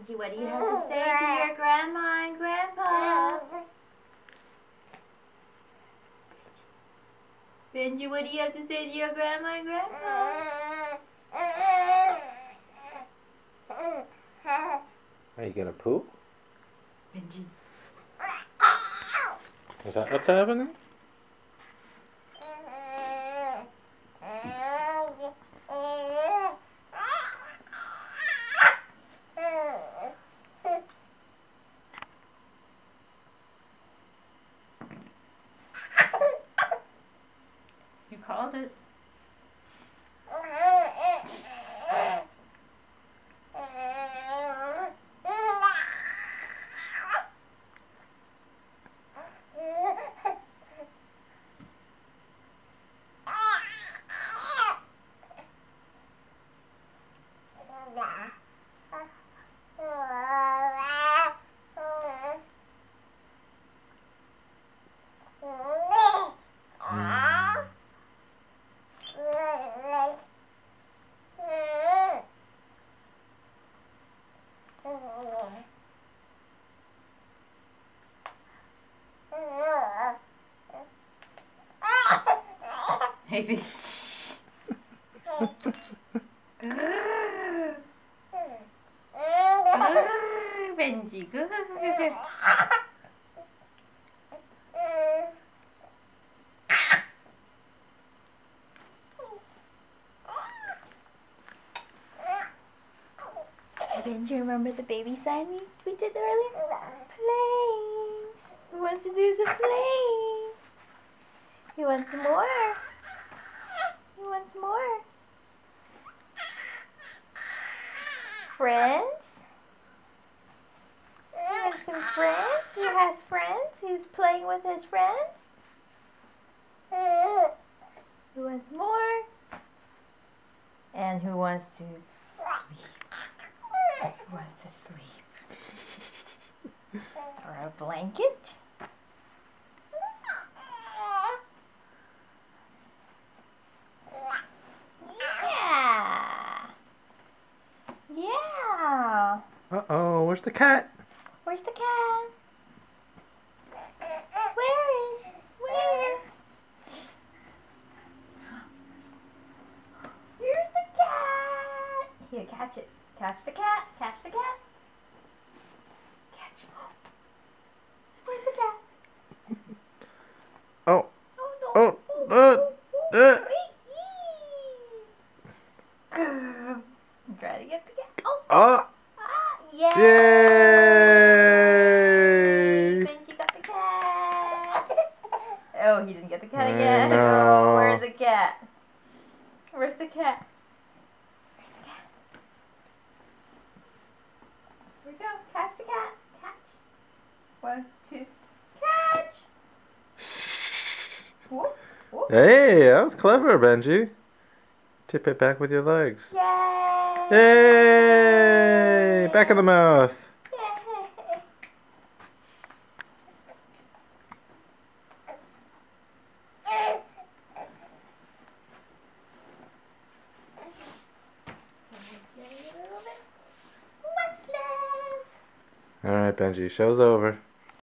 Benji, what do you have to say to your grandma and grandpa? Benji, what do you have to say to your grandma and grandpa? Are you gonna poo? Benji. Is that what's happening? You called it. Maybe. Benji, good. Benji, remember the baby sign we did earlier? Playing. He wants to do some playing. He wants more. He wants more. Friends? He has some friends? He has friends? He's playing with his friends? Who wants more? And who wants to sleep? Who wants to sleep? Or a blanket? Yeah. Uh-oh, where's the cat? Where's the cat? Where? Here's the cat. Here, catch it. Catch the cat. Catch the cat. Catch. Where's the cat? Oh. Oh no. Try to get the cat. Oh. Yeah. Yay! Benji got the cat. Oh, he didn't get the cat again. No. Oh, where's the cat? Where's the cat? Where's the cat? Here we go. Catch the cat. Catch. 1, 2. Catch. Whoop, whoop. Hey, that was clever, Benji. Tip it back with your legs. Yay! Yay! Back of the mouth. Yay! All right, Benji, show's over.